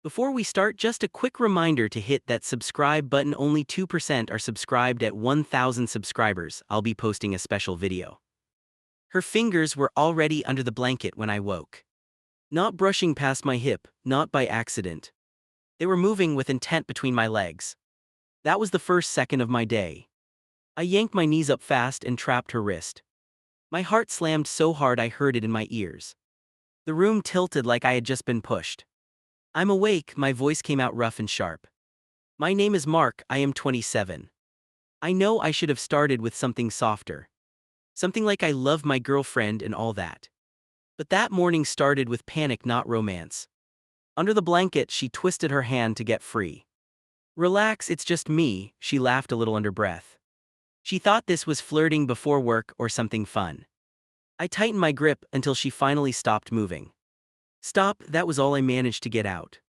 Before we start, just a quick reminder to hit that subscribe button. Only 2% are subscribed. At 1,000 subscribers, I'll be posting a special video. Her fingers were already under the blanket when I woke. Not brushing past my hip, not by accident. They were moving with intent between my legs. That was the first second of my day. I yanked my knees up fast and trapped her wrist. My heart slammed so hard I heard it in my ears. The room tilted like I had just been pushed. "I'm awake," my voice came out rough and sharp. "My name is Mark, I am 27. I know I should have started with something softer. Something like I love my girlfriend and all that. But that morning started with panic, not romance." Under the blanket, she twisted her hand to get free. "Relax, it's just me," she laughed a little under breath. She thought this was flirting before work or something fun. I tightened my grip until she finally stopped moving. "Stop," that was all I managed to get out.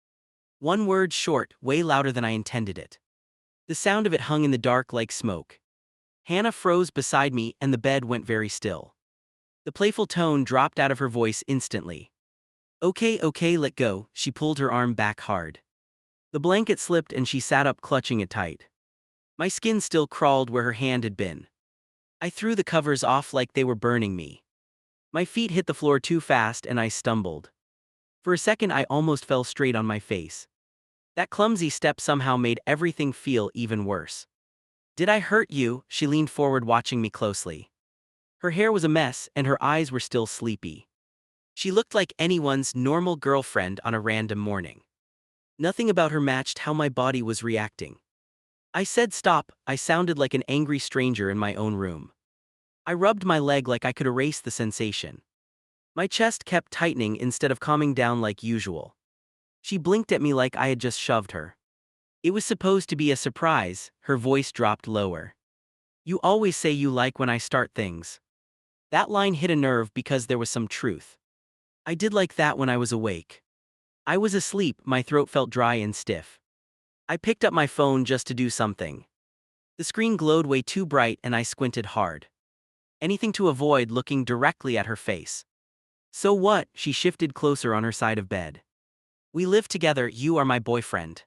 One word short, way louder than I intended it. The sound of it hung in the dark like smoke. Hannah froze beside me and the bed went very still. The playful tone dropped out of her voice instantly. Okay, let go." She pulled her arm back hard. The blanket slipped and she sat up, clutching it tight. My skin still crawled where her hand had been. I threw the covers off like they were burning me. My feet hit the floor too fast and I stumbled. For a second I almost fell straight on my face. That clumsy step somehow made everything feel even worse. "Did I hurt you?" She leaned forward, watching me closely. Her hair was a mess and her eyes were still sleepy. She looked like anyone's normal girlfriend on a random morning. Nothing about her matched how my body was reacting. I said stop. I sounded like an angry stranger in my own room. I rubbed my leg like I could erase the sensation. My chest kept tightening instead of calming down like usual. She blinked at me like I had just shoved her. "It was supposed to be a surprise." Her voice dropped lower. "You always say you like when I start things." That line hit a nerve because there was some truth. I did like that when I was awake. I was asleep, my throat felt dry and stiff. I picked up my phone just to do something. The screen glowed way too bright and I squinted hard. Anything to avoid looking directly at her face. "So what?" She shifted closer on her side of bed. "We live together, you are my boyfriend."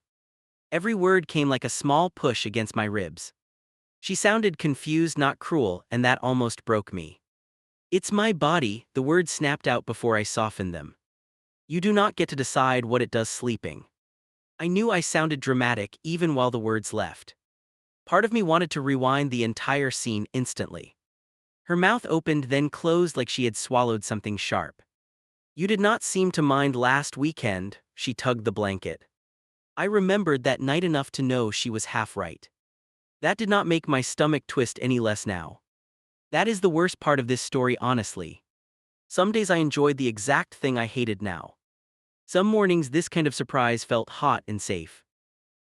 Every word came like a small push against my ribs. She sounded confused, not cruel, and that almost broke me. "It's my body," the words snapped out before I softened them. "You do not get to decide what it does sleeping." I knew I sounded dramatic even while the words left. Part of me wanted to rewind the entire scene instantly. Her mouth opened then closed like she had swallowed something sharp. "You did not seem to mind last weekend." She tugged the blanket. I remembered that night enough to know she was half right. That did not make my stomach twist any less now. That is the worst part of this story, honestly. Some days I enjoyed the exact thing I hated now. Some mornings this kind of surprise felt hot and safe.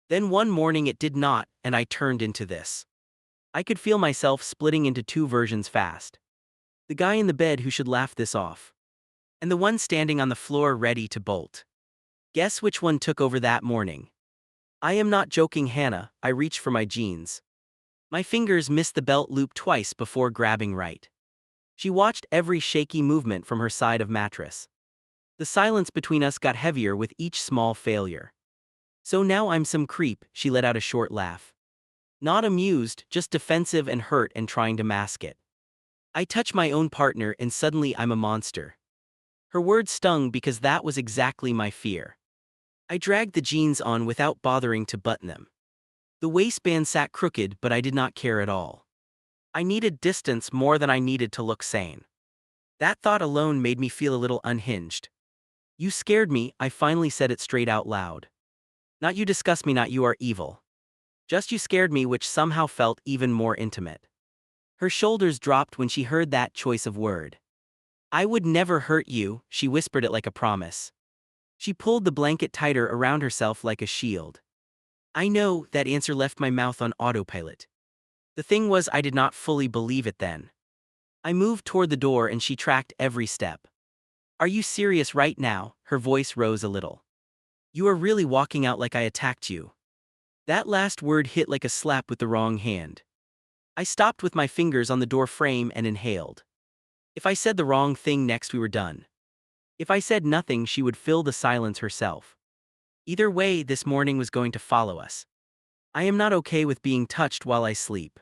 Then one morning it did not, and I turned into this. I could feel myself splitting into two versions fast. The guy in the bed who should laugh this off. And the one standing on the floor ready to bolt. Guess which one took over that morning? I am not joking, Hannah. I reached for my jeans. My fingers missed the belt loop twice before grabbing right. She watched every shaky movement from her side of mattress. The silence between us got heavier with each small failure. "So now I'm some creep," she let out a short laugh. Not amused, just defensive and hurt and trying to mask it. I touch my own partner and suddenly I'm a monster. Her words stung because that was exactly my fear. I dragged the jeans on without bothering to button them. The waistband sat crooked, but I did not care at all. I needed distance more than I needed to look sane. That thought alone made me feel a little unhinged. "You scared me," I finally said it straight out loud. "Not you disgust me, not you are evil. Just you scared me," which somehow felt even more intimate. Her shoulders dropped when she heard that choice of word. "I would never hurt you," she whispered it like a promise. She pulled the blanket tighter around herself like a shield. I know, that answer left my mouth on autopilot. The thing was, I did not fully believe it then. I moved toward the door and she tracked every step. "Are you serious right now?" Her voice rose a little. "You are really walking out like I attacked you." That last word hit like a slap with the wrong hand. I stopped with my fingers on the door frame and inhaled. If I said the wrong thing next, we were done. If I said nothing, she would fill the silence herself. Either way, this morning was going to follow us. I am not okay with being touched while I sleep.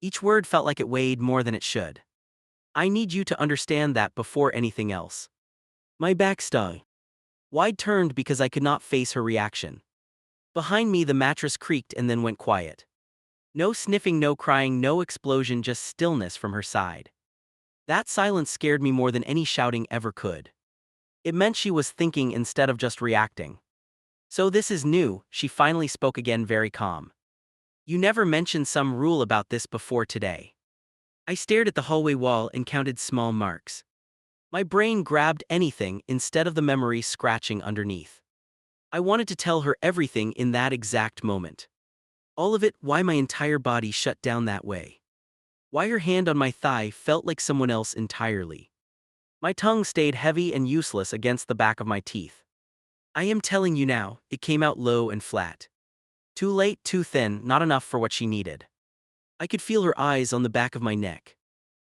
Each word felt like it weighed more than it should. I need you to understand that before anything else. My back stung. Wide turned because I could not face her reaction. Behind me, the mattress creaked and then went quiet. No sniffing, no crying, no explosion, just stillness from her side. That silence scared me more than any shouting ever could. It meant she was thinking instead of just reacting. So this is new, she finally spoke again, very calm. You never mentioned some rule about this before today. I stared at the hallway wall and counted small marks. My brain grabbed anything instead of the memory scratching underneath. I wanted to tell her everything in that exact moment. All of it, why my entire body shut down that way. Why her hand on my thigh felt like someone else entirely. My tongue stayed heavy and useless against the back of my teeth. I am telling you now, it came out low and flat. Too late, too thin, not enough for what she needed. I could feel her eyes on the back of my neck.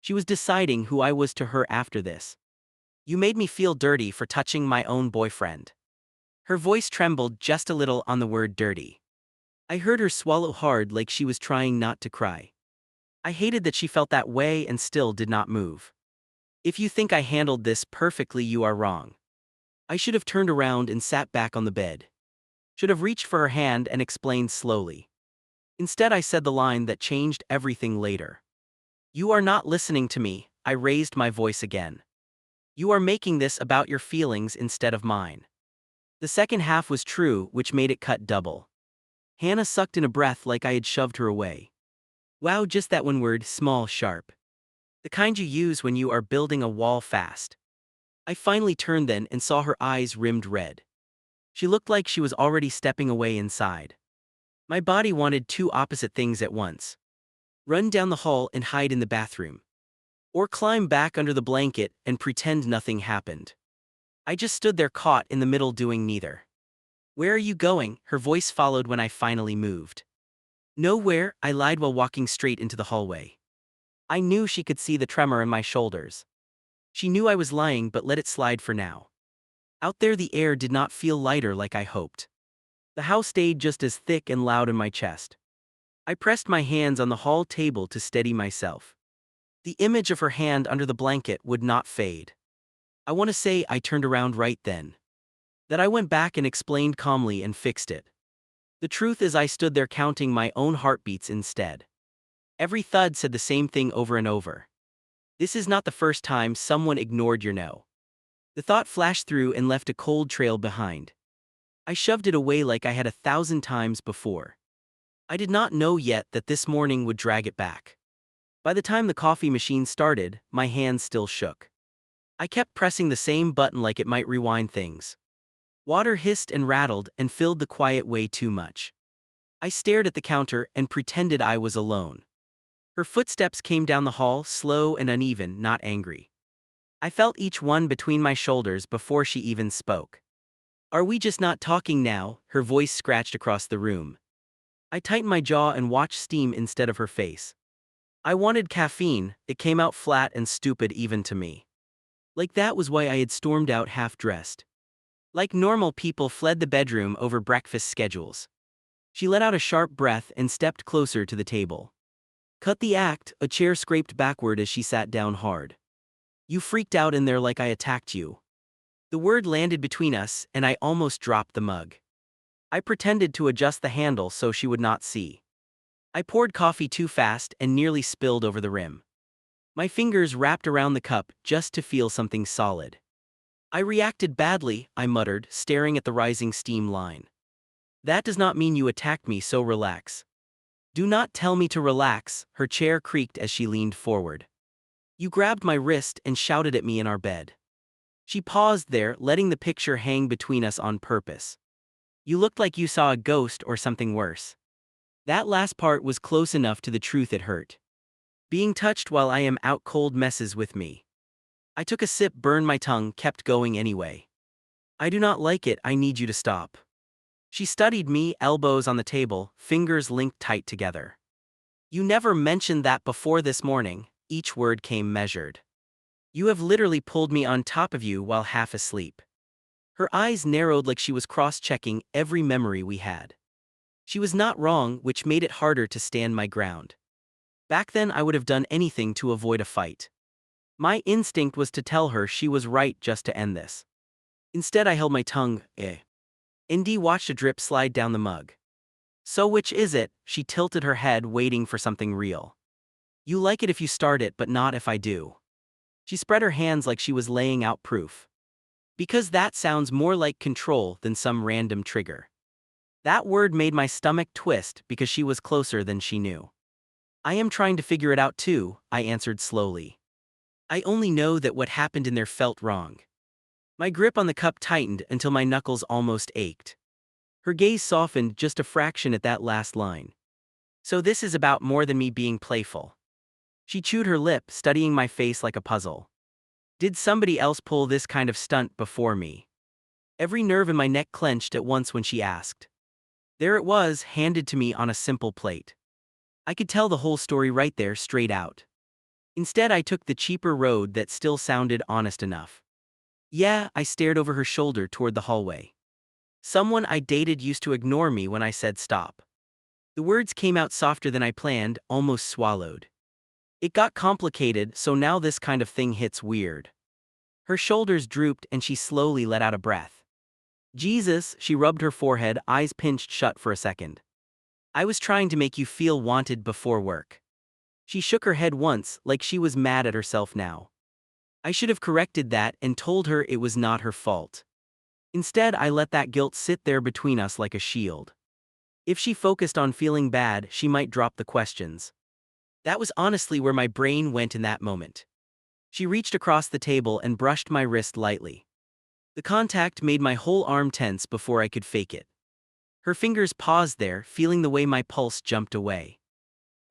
She was deciding who I was to her after this. You made me feel dirty for touching my own boyfriend. Her voice trembled just a little on the word dirty. I heard her swallow hard like she was trying not to cry. I hated that she felt that way and still did not move. If you think I handled this perfectly, you are wrong. I should have turned around and sat back on the bed. Should have reached for her hand and explained slowly. Instead, I said the line that changed everything later. You are not listening to me. I raised my voice again. You are making this about your feelings instead of mine. The second half was true, which made it cut double. Hannah sucked in a breath like I had shoved her away. Wow, just that one word, small, sharp. The kind you use when you are building a wall fast. I finally turned then and saw her eyes rimmed red. She looked like she was already stepping away inside. My body wanted two opposite things at once. Run down the hall and hide in the bathroom. Or climb back under the blanket and pretend nothing happened. I just stood there caught in the middle doing neither. Where are you going? Her voice followed when I finally moved. Nowhere, I lied while walking straight into the hallway. I knew she could see the tremor in my shoulders. She knew I was lying but let it slide for now. Out there the air did not feel lighter like I hoped. The house stayed just as thick and loud in my chest. I pressed my hands on the hall table to steady myself. The image of her hand under the blanket would not fade. I want to say I turned around right then. That I went back and explained calmly and fixed it. The truth is I stood there counting my own heartbeats instead. Every thud said the same thing over and over. This is not the first time someone ignored your no. The thought flashed through and left a cold trail behind. I shoved it away like I had 1,000 times before. I did not know yet that this morning would drag it back. By the time the coffee machine started, my hands still shook. I kept pressing the same button like it might rewind things. Water hissed and rattled and filled the quiet way too much. I stared at the counter and pretended I was alone. Her footsteps came down the hall, slow and uneven, not angry. I felt each one between my shoulders before she even spoke. Are we just not talking now? Her voice scratched across the room. I tightened my jaw and watched steam instead of her face. I wanted caffeine, it came out flat and stupid even to me. Like that was why I had stormed out half-dressed. Like normal people fled the bedroom over breakfast schedules. She let out a sharp breath and stepped closer to the table. Cut the act, a chair scraped backward as she sat down hard. You freaked out in there like I attacked you. The word landed between us and I almost dropped the mug. I pretended to adjust the handle so she would not see. I poured coffee too fast and nearly spilled over the rim. My fingers wrapped around the cup just to feel something solid. I reacted badly, I muttered, staring at the rising steam line. That does not mean you attacked me, so relax. Do not tell me to relax, her chair creaked as she leaned forward. You grabbed my wrist and shouted at me in our bed. She paused there, letting the picture hang between us on purpose. You looked like you saw a ghost or something worse. That last part was close enough to the truth it hurt. Being touched while I am out cold messes with me. I took a sip, burned my tongue, kept going anyway. I do not like it, I need you to stop. She studied me, elbows on the table, fingers linked tight together. You never mentioned that before this morning, each word came measured. You have literally pulled me on top of you while half asleep. Her eyes narrowed like she was cross-checking every memory we had. She was not wrong, which made it harder to stand my ground. Back then I would have done anything to avoid a fight. My instinct was to tell her she was right just to end this. Instead I held my tongue. Indy watched a drip slide down the mug. So which is it? She tilted her head, waiting for something real. You like it if you start it, but not if I do. She spread her hands like she was laying out proof. Because that sounds more like control than some random trigger. That word made my stomach twist because she was closer than she knew. I am trying to figure it out too, I answered slowly. I only know that what happened in there felt wrong. My grip on the cup tightened until my knuckles almost ached. Her gaze softened just a fraction at that last line. So this is about more than me being playful. She chewed her lip, studying my face like a puzzle. Did somebody else pull this kind of stunt before me? Every nerve in my neck clenched at once when she asked. There it was, handed to me on a simple plate. I could tell the whole story right there, straight out. Instead, I took the cheaper road that still sounded honest enough. Yeah, I stared over her shoulder toward the hallway. Someone I dated used to ignore me when I said stop. The words came out softer than I planned, almost swallowed. It got complicated, so now this kind of thing hits weird. Her shoulders drooped and she slowly let out a breath. Jesus, she rubbed her forehead, eyes pinched shut for a second. I was trying to make you feel wanted before work. She shook her head once, like she was mad at herself now. I should have corrected that and told her it was not her fault. Instead, I let that guilt sit there between us like a shield. If she focused on feeling bad, she might drop the questions. That was honestly where my brain went in that moment. She reached across the table and brushed my wrist lightly. The contact made my whole arm tense before I could fake it. Her fingers paused there, feeling the way my pulse jumped away.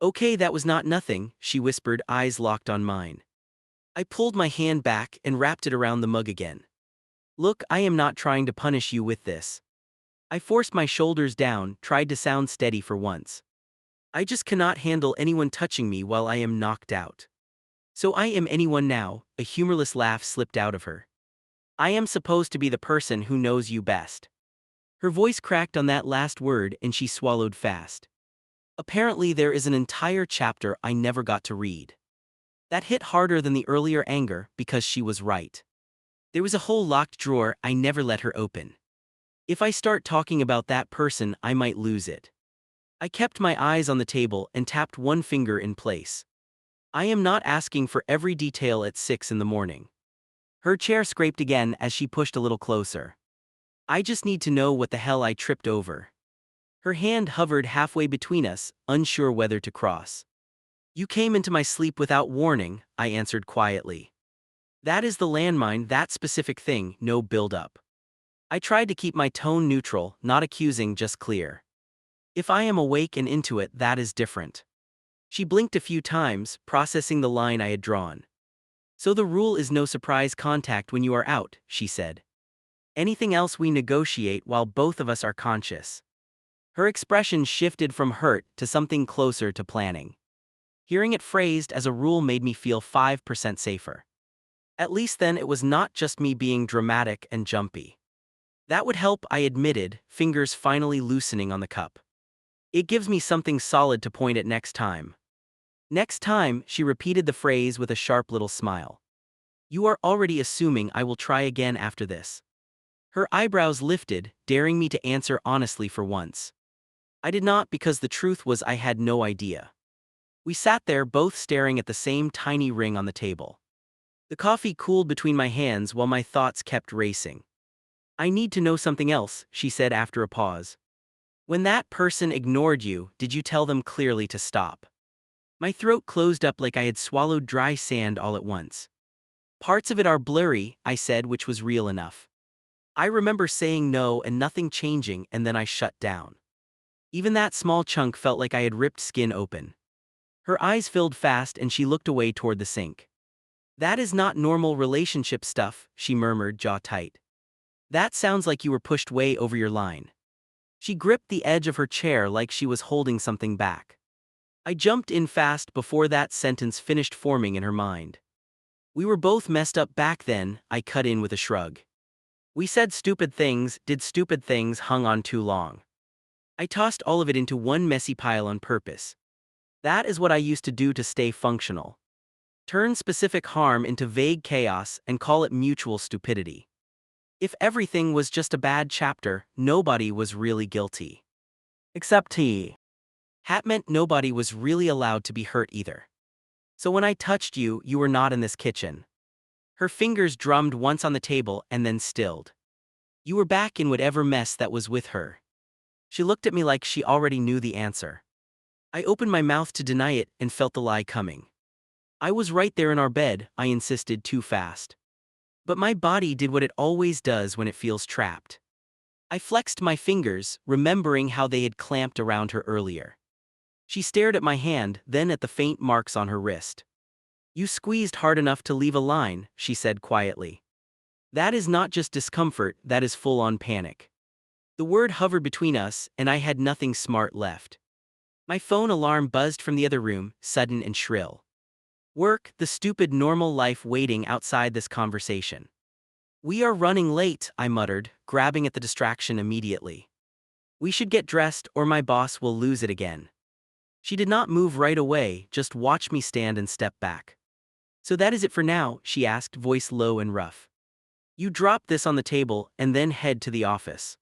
Okay, that was not nothing, she whispered, eyes locked on mine. I pulled my hand back and wrapped it around the mug again. Look, I am not trying to punish you with this. I forced my shoulders down, tried to sound steady for once. I just cannot handle anyone touching me while I am knocked out. So I am anyone now, a humorless laugh slipped out of her. I am supposed to be the person who knows you best. Her voice cracked on that last word and she swallowed fast. Apparently there is an entire chapter I never got to read. That hit harder than the earlier anger because she was right. There was a whole locked drawer I never let her open. If I start talking about that person, I might lose it. I kept my eyes on the table and tapped one finger in place. I am not asking for every detail at 6 in the morning. Her chair scraped again as she pushed a little closer. I just need to know what the hell I tripped over. Her hand hovered halfway between us, unsure whether to cross. You came into my sleep without warning, I answered quietly. That is the landmine, that specific thing, no build-up. I tried to keep my tone neutral, not accusing, just clear. If I am awake and into it, that is different. She blinked a few times, processing the line I had drawn. So the rule is no surprise contact when you are out, she said. Anything else we negotiate while both of us are conscious. Her expression shifted from hurt to something closer to planning. Hearing it phrased as a rule made me feel 5% safer. At least then it was not just me being dramatic and jumpy. That would help, I admitted, fingers finally loosening on the cup. It gives me something solid to point at next time. Next time, she repeated the phrase with a sharp little smile. You are already assuming I will try again after this. Her eyebrows lifted, daring me to answer honestly for once. I did not, because the truth was I had no idea. We sat there both staring at the same tiny ring on the table. The coffee cooled between my hands while my thoughts kept racing. I need to know something else, she said after a pause. When that person ignored you, did you tell them clearly to stop? My throat closed up like I had swallowed dry sand all at once. Parts of it are blurry, I said, which was real enough. I remember saying no and nothing changing, and then I shut down. Even that small chunk felt like I had ripped skin open. Her eyes filled fast and she looked away toward the sink. That is not normal relationship stuff, she murmured, jaw tight. That sounds like you were pushed way over your line. She gripped the edge of her chair like she was holding something back. I jumped in fast before that sentence finished forming in her mind. We were both messed up back then, I cut in with a shrug. We said stupid things, did stupid things, hung on too long. I tossed all of it into one messy pile on purpose. That is what I used to do to stay functional. Turn specific harm into vague chaos and call it mutual stupidity. If everything was just a bad chapter, nobody was really guilty. Except he. Hat meant nobody was really allowed to be hurt either. So when I touched you, you were not in this kitchen. Her fingers drummed once on the table and then stilled. You were back in whatever mess that was with her. She looked at me like she already knew the answer. I opened my mouth to deny it and felt the lie coming. I was right there in our bed, I insisted too fast. But my body did what it always does when it feels trapped. I flexed my fingers, remembering how they had clamped around her earlier. She stared at my hand, then at the faint marks on her wrist. You squeezed hard enough to leave a line, she said quietly. That is not just discomfort, that is full-on panic. The word hovered between us, and I had nothing smart left. My phone alarm buzzed from the other room, sudden and shrill. Work, the stupid normal life waiting outside this conversation. We are running late, I muttered, grabbing at the distraction immediately. We should get dressed or my boss will lose it again. She did not move right away, just watched me stand and step back. So that is it for now, she asked, voice low and rough. You drop this on the table and then head to the office.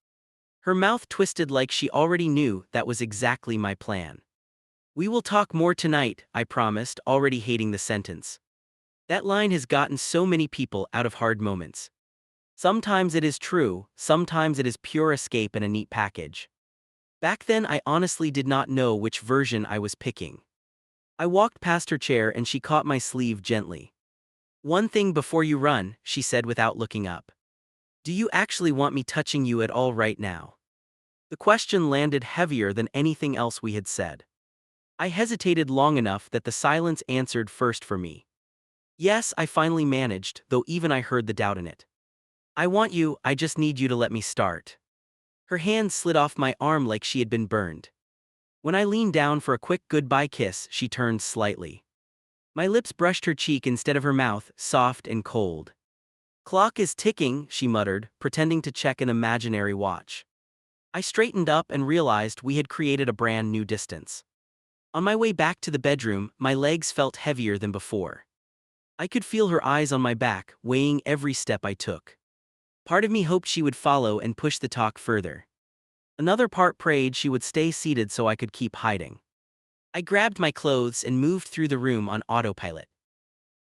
Her mouth twisted like she already knew that was exactly my plan. We will talk more tonight, I promised, already hating the sentence. That line has gotten so many people out of hard moments. Sometimes it is true, sometimes it is pure escape in a neat package. Back then I honestly did not know which version I was picking. I walked past her chair and she caught my sleeve gently. One thing before you run, she said without looking up. Do you actually want me touching you at all right now? The question landed heavier than anything else we had said. I hesitated long enough that the silence answered first for me. Yes, I finally managed, though even I heard the doubt in it. I want you, I just need you to let me start. Her hand slid off my arm like she had been burned. When I leaned down for a quick goodbye kiss, she turned slightly. My lips brushed her cheek instead of her mouth, soft and cold. Clock is ticking, she muttered, pretending to check an imaginary watch. I straightened up and realized we had created a brand new distance. On my way back to the bedroom, my legs felt heavier than before. I could feel her eyes on my back, weighing every step I took. Part of me hoped she would follow and push the talk further. Another part prayed she would stay seated so I could keep hiding. I grabbed my clothes and moved through the room on autopilot.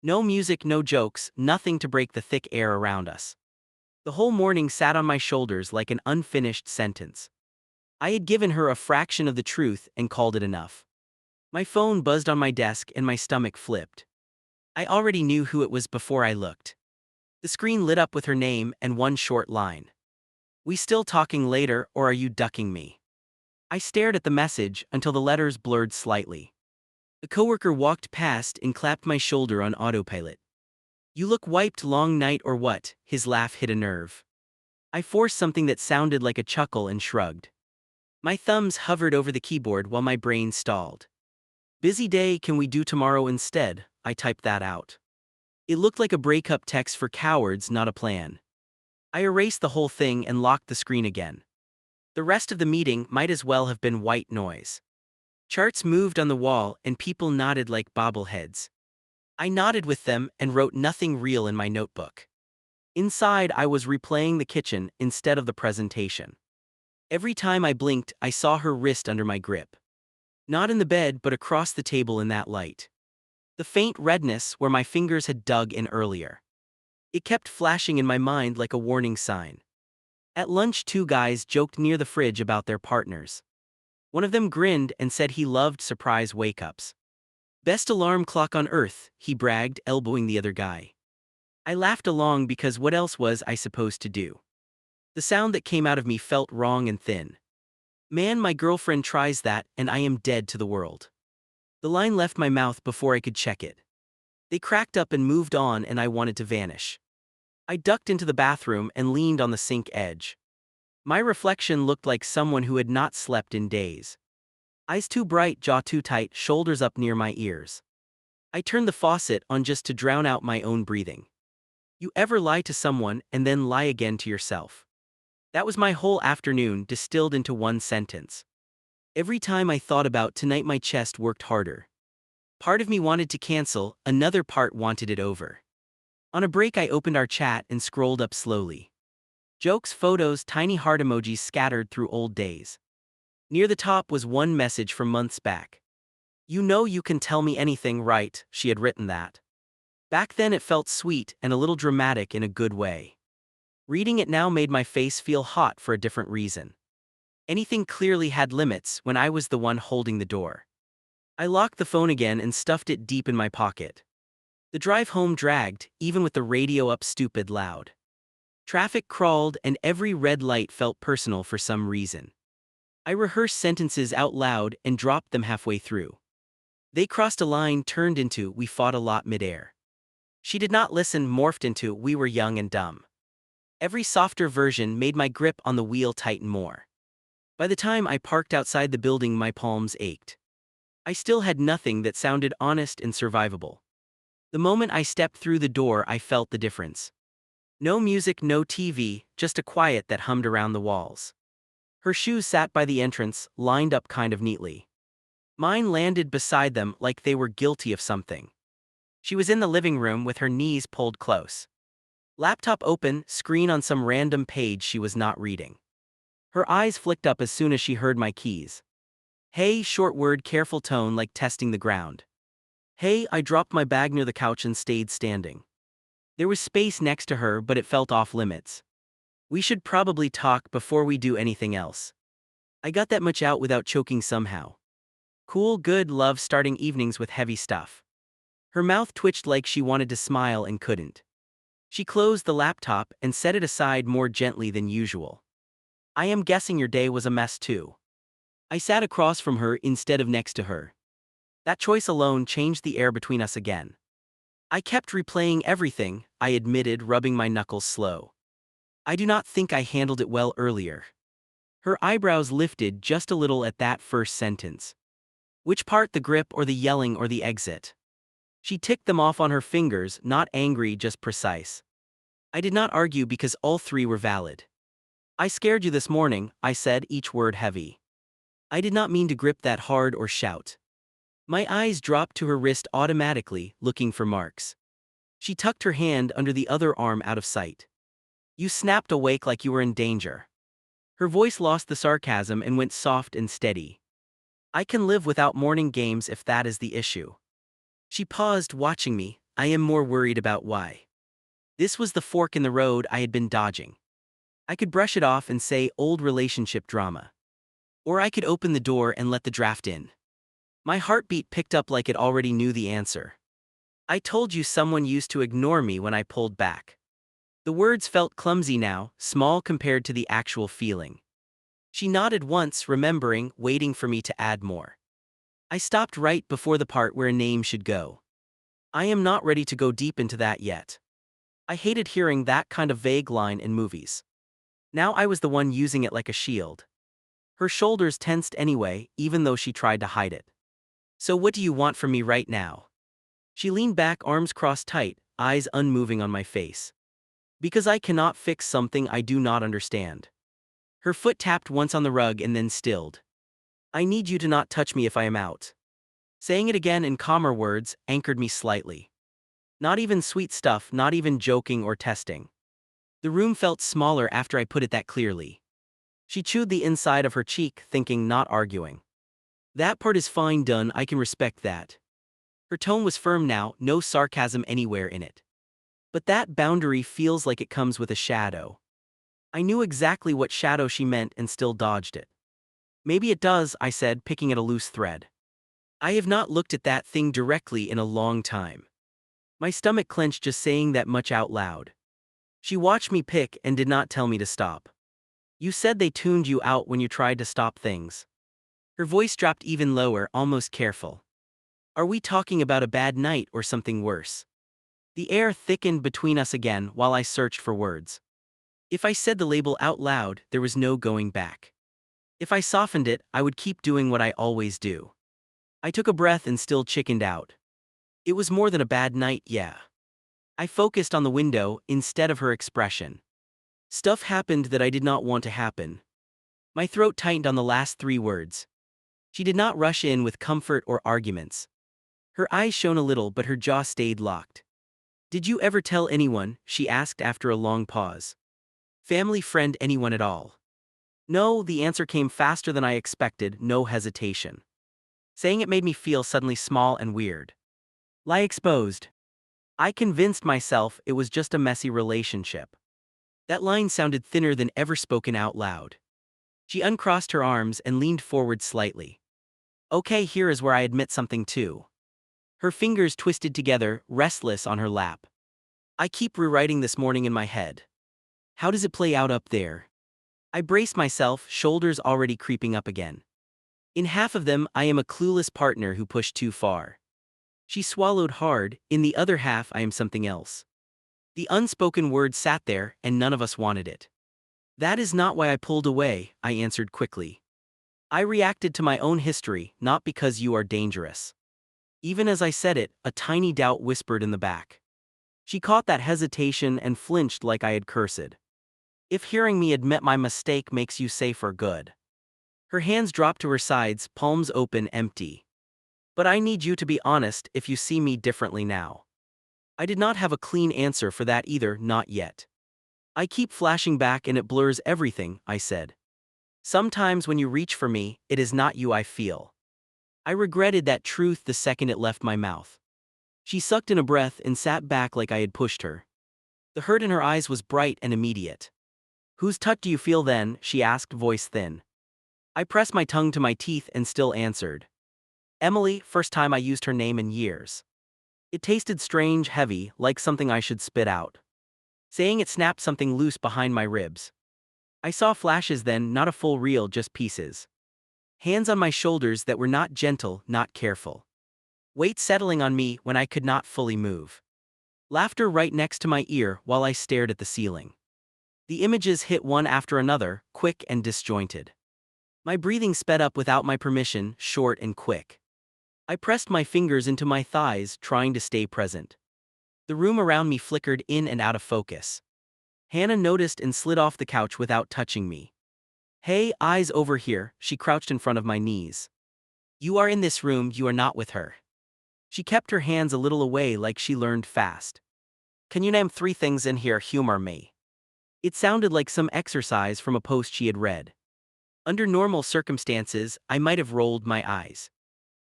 No music, no jokes, nothing to break the thick air around us. The whole morning sat on my shoulders like an unfinished sentence. I had given her a fraction of the truth and called it enough. My phone buzzed on my desk and my stomach flipped. I already knew who it was before I looked. The screen lit up with her name and one short line. We still talking later, or are you ducking me? I stared at the message until the letters blurred slightly. A coworker walked past and clapped my shoulder on autopilot. You look wiped, long night or what? His laugh hit a nerve. I forced something that sounded like a chuckle and shrugged. My thumbs hovered over the keyboard while my brain stalled. Busy day, can we do tomorrow instead? I typed that out. It looked like a breakup text for cowards, not a plan. I erased the whole thing and locked the screen again. The rest of the meeting might as well have been white noise. Charts moved on the wall and people nodded like bobbleheads. I nodded with them and wrote nothing real in my notebook. Inside, I was replaying the kitchen instead of the presentation. Every time I blinked, I saw her wrist under my grip. Not in the bed, but across the table in that light. The faint redness where my fingers had dug in earlier. It kept flashing in my mind like a warning sign. At lunch, two guys joked near the fridge about their partners. One of them grinned and said he loved surprise wake-ups. Best alarm clock on earth, he bragged, elbowing the other guy. I laughed along because what else was I supposed to do? The sound that came out of me felt wrong and thin. Man, my girlfriend tries that and I am dead to the world. The line left my mouth before I could check it. They cracked up and moved on and I wanted to vanish. I ducked into the bathroom and leaned on the sink edge. My reflection looked like someone who had not slept in days. Eyes too bright, jaw too tight, shoulders up near my ears. I turned the faucet on just to drown out my own breathing. You ever lie to someone and then lie again to yourself? That was my whole afternoon distilled into one sentence. Every time I thought about tonight, my chest worked harder. Part of me wanted to cancel, another part wanted it over. On a break, I opened our chat and scrolled up slowly. Jokes, photos, tiny heart emojis scattered through old days. Near the top was one message from months back. "You know you can tell me anything, right?" She had written that. Back then it felt sweet and a little dramatic in a good way. Reading it now made my face feel hot for a different reason. Anything clearly had limits when I was the one holding the door. I locked the phone again and stuffed it deep in my pocket. The drive home dragged, even with the radio up stupid loud. Traffic crawled and every red light felt personal for some reason. I rehearsed sentences out loud and dropped them halfway through. They crossed a line turned into "we fought a lot" midair. She did not listen morphed into "we were young and dumb." Every softer version made my grip on the wheel tighten more. By the time I parked outside the building, my palms ached. I still had nothing that sounded honest and survivable. The moment I stepped through the door, I felt the difference. No music, no TV, just a quiet that hummed around the walls. Her shoes sat by the entrance, lined up kind of neatly. Mine landed beside them like they were guilty of something. She was in the living room with her knees pulled close. Laptop open, screen on some random page she was not reading. Her eyes flicked up as soon as she heard my keys. "Hey," short word, careful tone like testing the ground. "Hey." I dropped my bag near the couch and stayed standing. There was space next to her, but it felt off limits. "We should probably talk before we do anything else." I got that much out without choking somehow. "Cool, good, love starting evenings with heavy stuff." Her mouth twitched like she wanted to smile and couldn't. She closed the laptop and set it aside more gently than usual. "I am guessing your day was a mess too." I sat across from her instead of next to her. That choice alone changed the air between us again. "I kept replaying everything," I admitted, rubbing my knuckles slow. "I do not think I handled it well earlier." Her eyebrows lifted just a little at that first sentence. Which part, the grip or the yelling or the exit? She ticked them off on her fingers, not angry, just precise. I did not argue because all three were valid. "I scared you this morning," I said, each word heavy. I did not mean to grip that hard or shout. My eyes dropped to her wrist automatically, looking for marks. She tucked her hand under the other arm out of sight. "You snapped awake like you were in danger." Her voice lost the sarcasm and went soft and steady. "I can live without morning games if that is the issue." She paused, watching me. I am more worried about why. This was the fork in the road I had been dodging. I could brush it off and say old relationship drama. Or I could open the door and let the draft in. My heartbeat picked up like it already knew the answer. "I told you someone used to ignore me when I pulled back." The words felt clumsy now, small compared to the actual feeling. She nodded once, remembering, waiting for me to add more. I stopped right before the part where a name should go. "I am not ready to go deep into that yet." I hated hearing that kind of vague line in movies. Now I was the one using it like a shield. Her shoulders tensed anyway, even though she tried to hide it. "So what do you want from me right now?" She leaned back, arms crossed tight, eyes unmoving on my face. "Because I cannot fix something I do not understand." Her foot tapped once on the rug and then stilled. "I need you to not touch me if I am out." Saying it again in calmer words anchored me slightly. Not even sweet stuff, not even joking or testing. The room felt smaller after I put it that clearly. She chewed the inside of her cheek, thinking, not arguing. "That part is fine, done, I can respect that." Her tone was firm now, no sarcasm anywhere in it. But that boundary feels like it comes with a shadow. I knew exactly what shadow she meant and still dodged it. "Maybe it does," I said, picking at a loose thread. "I have not looked at that thing directly in a long time." My stomach clenched just saying that much out loud. She watched me pick and did not tell me to stop. "You said they tuned you out when you tried to stop things." Her voice dropped even lower, almost careful. "Are we talking about a bad night or something worse?" The air thickened between us again while I searched for words. If I said the label out loud, there was no going back. If I softened it, I would keep doing what I always do. I took a breath and still chickened out. "It was more than a bad night, yeah." I focused on the window instead of her expression. Stuff happened that I did not want to happen. My throat tightened on the last three words. She did not rush in with comfort or arguments. Her eyes shone a little, but her jaw stayed locked. Did you ever tell anyone? She asked after a long pause. Family, friend, anyone at all? No, the answer came faster than I expected, no hesitation. Saying it made me feel suddenly small and weird. Lie exposed. I convinced myself it was just a messy relationship. That line sounded thinner than ever spoken out loud. She uncrossed her arms and leaned forward slightly. Okay, here is where I admit something too. Her fingers twisted together, restless on her lap. I keep rewriting this morning in my head. How does it play out up there? I brace myself, shoulders already creeping up again. In half of them, I am a clueless partner who pushed too far. She swallowed hard, in the other half I am something else. The unspoken word sat there, and none of us wanted it. That is not why I pulled away, I answered quickly. I reacted to my own history, not because you are dangerous. Even as I said it, a tiny doubt whispered in the back. She caught that hesitation and flinched like I had cursed. If hearing me admit my mistake makes you safer, good. Her hands dropped to her sides, palms open, empty. But I need you to be honest if you see me differently now. I did not have a clean answer for that either, not yet. I keep flashing back and it blurs everything, I said. Sometimes when you reach for me, it is not you I feel. I regretted that truth the second it left my mouth. She sucked in a breath and sat back like I had pushed her. The hurt in her eyes was bright and immediate. Whose touch do you feel then? She asked, voice thin. I pressed my tongue to my teeth and still answered. Emily, first time I used her name in years. It tasted strange, heavy, like something I should spit out. Saying it snapped something loose behind my ribs. I saw flashes then, not a full reel, just pieces. Hands on my shoulders that were not gentle, not careful. Weight settling on me when I could not fully move. Laughter right next to my ear while I stared at the ceiling. The images hit one after another, quick and disjointed. My breathing sped up without my permission, short and quick. I pressed my fingers into my thighs, trying to stay present. The room around me flickered in and out of focus. Hannah noticed and slid off the couch without touching me. Hey, eyes over here, she crouched in front of my knees. You are in this room, you are not with her. She kept her hands a little away like she learned fast. Can you name 3 things in here humor me? It sounded like some exercise from a post she had read. Under normal circumstances, I might have rolled my eyes.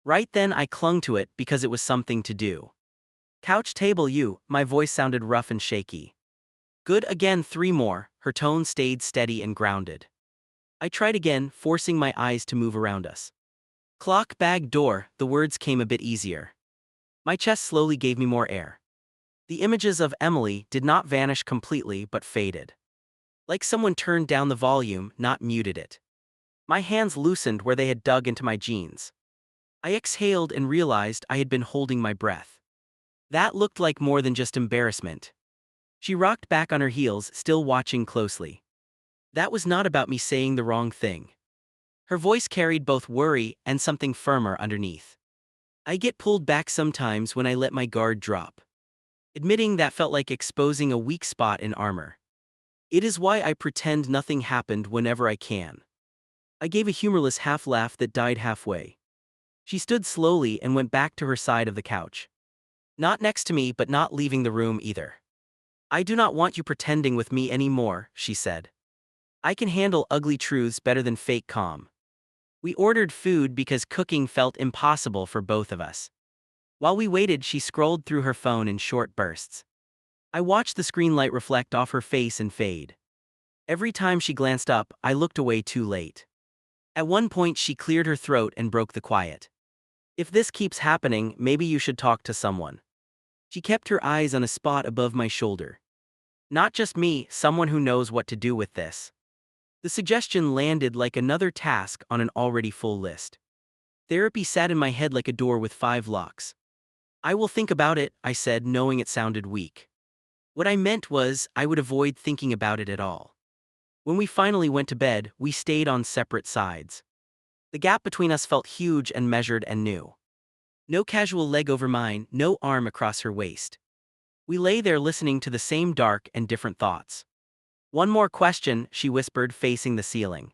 Right then I clung to it because it was something to do. Couch table you, my voice sounded rough and shaky. Good again, 3 more, her tone stayed steady and grounded. I tried again, forcing my eyes to move around us. Clock, bag, door, the words came a bit easier. My chest slowly gave me more air. The images of Emily did not vanish completely but faded. Like someone turned down the volume, not muted it. My hands loosened where they had dug into my jeans. I exhaled and realized I had been holding my breath. That looked like more than just embarrassment. She rocked back on her heels, still watching closely. That was not about me saying the wrong thing. Her voice carried both worry and something firmer underneath. I get pulled back sometimes when I let my guard drop. Admitting that felt like exposing a weak spot in armor. It is why I pretend nothing happened whenever I can. I gave a humorless half laugh that died halfway. She stood slowly and went back to her side of the couch. Not next to me, but not leaving the room either. I do not want you pretending with me anymore, she said. I can handle ugly truths better than fake calm. We ordered food because cooking felt impossible for both of us. While we waited, she scrolled through her phone in short bursts. I watched the screen light reflect off her face and fade. Every time she glanced up, I looked away too late. At one point she cleared her throat and broke the quiet. If this keeps happening, maybe you should talk to someone. She kept her eyes on a spot above my shoulder. Not just me, someone who knows what to do with this. The suggestion landed like another task on an already full list. Therapy sat in my head like a door with 5 locks. I will think about it, I said, knowing it sounded weak. What I meant was, I would avoid thinking about it at all. When we finally went to bed, we stayed on separate sides. The gap between us felt huge and measured and new. No casual leg over mine, no arm across her waist. We lay there listening to the same dark and different thoughts. One more question, she whispered, facing the ceiling.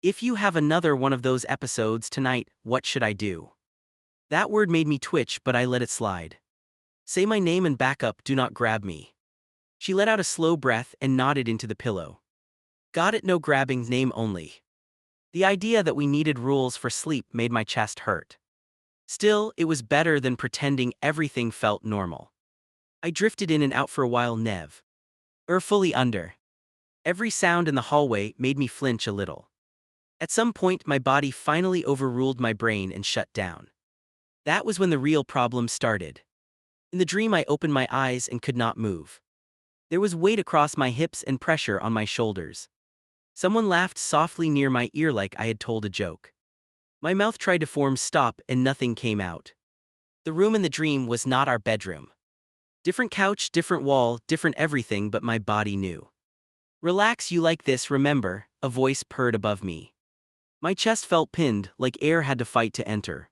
If you have another one of those episodes tonight, what should I do? That word made me twitch, but I let it slide. Say my name and back up, do not grab me. She let out a slow breath and nodded into the pillow. Got it, no grabbing, name only. The idea that we needed rules for sleep made my chest hurt. Still, it was better than pretending everything felt normal. I drifted in and out for a while, nev. Fully under. Every sound in the hallway made me flinch a little. At some point, my body finally overruled my brain and shut down. That was when the real problem started. In the dream, I opened my eyes and could not move. There was weight across my hips and pressure on my shoulders. Someone laughed softly near my ear like I had told a joke. My mouth tried to form stop and nothing came out. The room in the dream was not our bedroom. Different couch, different wall, different everything, but my body knew. Relax, you like this, remember, a voice purred above me. My chest felt pinned, like air had to fight to enter.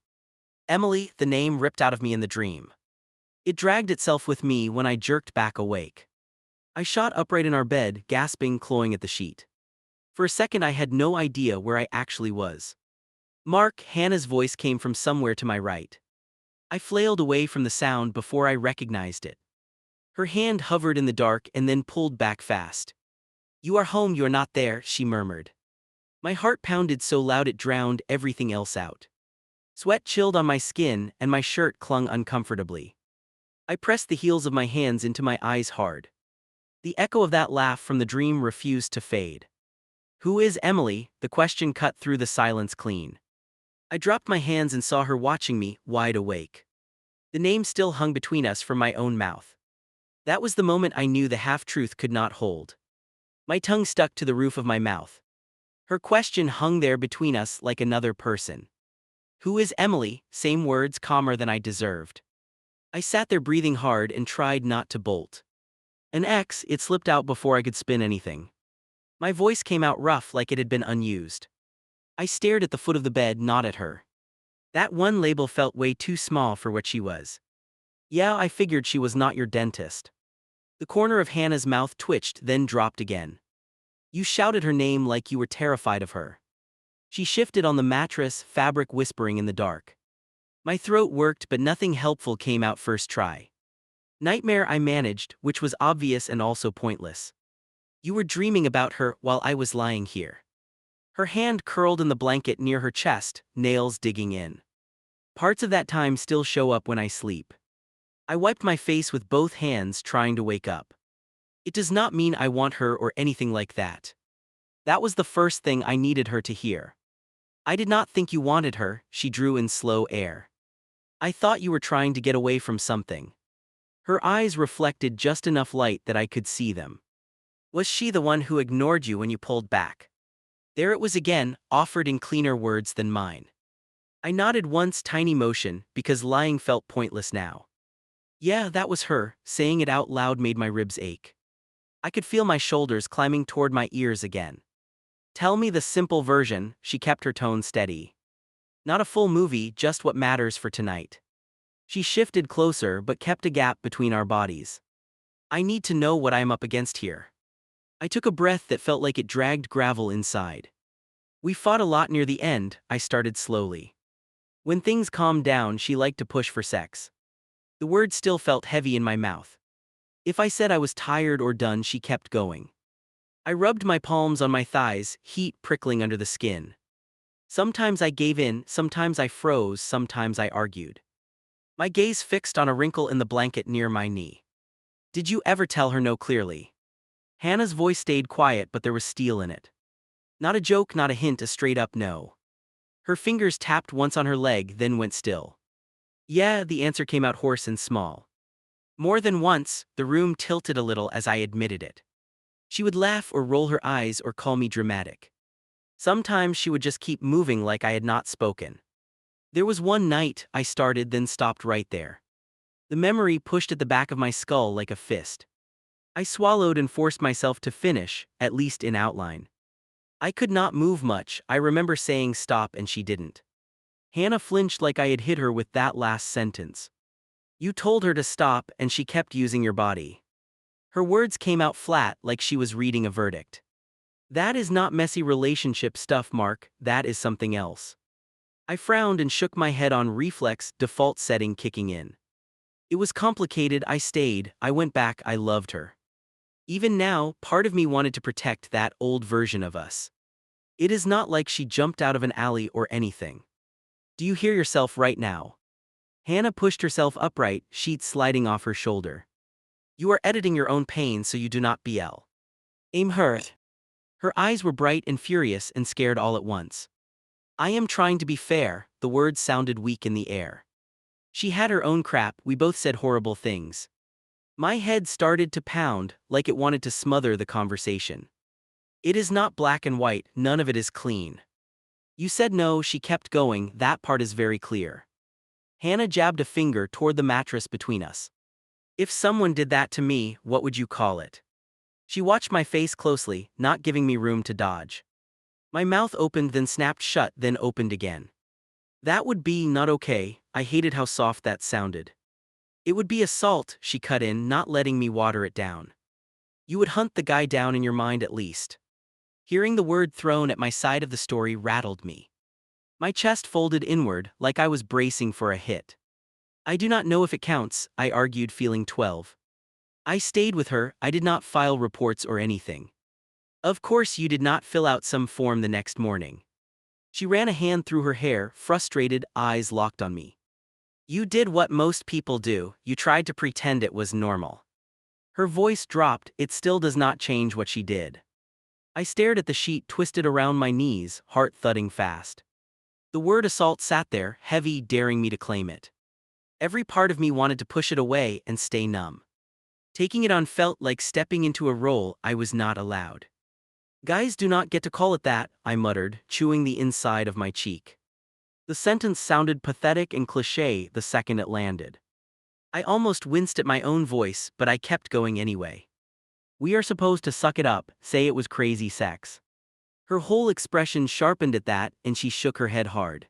Emily, the name ripped out of me in the dream. It dragged itself with me when I jerked back awake. I shot upright in our bed, gasping, clawing at the sheet. For a second I had no idea where I actually was. Mark, Hannah's voice came from somewhere to my right. I flailed away from the sound before I recognized it. Her hand hovered in the dark and then pulled back fast. You are home, you're not there, she murmured. My heart pounded so loud it drowned everything else out. Sweat chilled on my skin and my shirt clung uncomfortably. I pressed the heels of my hands into my eyes hard. The echo of that laugh from the dream refused to fade. Who is Emily? The question cut through the silence clean. I dropped my hands and saw her watching me, wide awake. The name still hung between us from my own mouth. That was the moment I knew the half-truth could not hold. My tongue stuck to the roof of my mouth. Her question hung there between us like another person. Who is Emily? Same words, calmer than I deserved. I sat there breathing hard and tried not to bolt. An X, it slipped out before I could spin anything. My voice came out rough like it had been unused. I stared at the foot of the bed, not at her. That one label felt way too small for what she was. Yeah, I figured she was not your dentist. The corner of Hannah's mouth twitched, then dropped again. You shouted her name like you were terrified of her. She shifted on the mattress, fabric whispering in the dark. My throat worked, but nothing helpful came out first try. Nightmare, I managed, which was obvious and also pointless. You were dreaming about her while I was lying here. Her hand curled in the blanket near her chest, nails digging in. Parts of that time still show up when I sleep. I wiped my face with both hands, trying to wake up. It does not mean I want her or anything like that. That was the first thing I needed her to hear. I did not think you wanted her, she drew in slow air. I thought you were trying to get away from something. Her eyes reflected just enough light that I could see them. Was she the one who ignored you when you pulled back? There it was again, offered in cleaner words than mine. I nodded once, tiny motion, because lying felt pointless now. Yeah, that was her. Saying it out loud made my ribs ache. I could feel my shoulders climbing toward my ears again. Tell me the simple version, she kept her tone steady. Not a full movie, just what matters for tonight. She shifted closer but kept a gap between our bodies. I need to know what I'm up against here. I took a breath that felt like it dragged gravel inside. We fought a lot near the end, I started slowly. When things calmed down, she liked to push for sex. The word still felt heavy in my mouth. If I said I was tired or done, she kept going. I rubbed my palms on my thighs, heat prickling under the skin. Sometimes I gave in, sometimes I froze, sometimes I argued. My gaze fixed on a wrinkle in the blanket near my knee. Did you ever tell her no clearly? Hannah's voice stayed quiet, but there was steel in it. Not a joke, not a hint, a straight-up no. Her fingers tapped once on her leg, then went still. Yeah, the answer came out hoarse and small. More than once, the room tilted a little as I admitted it. She would laugh or roll her eyes or call me dramatic. Sometimes she would just keep moving like I had not spoken. There was one night I started then stopped right there. The memory pushed at the back of my skull like a fist. I swallowed and forced myself to finish, at least in outline. I could not move much. I remember saying stop and she didn't. Hannah flinched like I had hit her with that last sentence. You told her to stop and she kept using your body. Her words came out flat like she was reading a verdict. That is not messy relationship stuff, Mark, that is something else. I frowned and shook my head on reflex, default setting kicking in. It was complicated, I stayed, I went back, I loved her. Even now, part of me wanted to protect that old version of us. It is not like she jumped out of an alley or anything. Do you hear yourself right now? Hannah pushed herself upright, sheets sliding off her shoulder. You are editing your own pain so you do not BL. Aim hurt. Her eyes were bright and furious and scared all at once. I am trying to be fair, the words sounded weak in the air. She had her own crap, we both said horrible things. My head started to pound, like it wanted to smother the conversation. It is not black and white, none of it is clean. You said no, she kept going, that part is very clear. Hannah jabbed a finger toward the mattress between us. If someone did that to me, what would you call it? She watched my face closely, not giving me room to dodge. My mouth opened, then snapped shut, then opened again. That would be not okay, I hated how soft that sounded. It would be assault, she cut in, not letting me water it down. You would hunt the guy down in your mind at least. Hearing the word thrown at my side of the story rattled me. My chest folded inward, like I was bracing for a hit. I do not know if it counts, I argued, feeling 12. I stayed with her, I did not file reports or anything. Of course you did not fill out some form the next morning. She ran a hand through her hair, frustrated, eyes locked on me. You did what most people do, you tried to pretend it was normal. Her voice dropped, it still does not change what she did. I stared at the sheet twisted around my knees, heart thudding fast. The word assault sat there, heavy, daring me to claim it. Every part of me wanted to push it away and stay numb. Taking it on felt like stepping into a role I was not allowed. Guys do not get to call it that, I muttered, chewing the inside of my cheek. The sentence sounded pathetic and cliché the second it landed. I almost winced at my own voice, but I kept going anyway. We are supposed to suck it up, say it was crazy sex. Her whole expression sharpened at that, and she shook her head hard.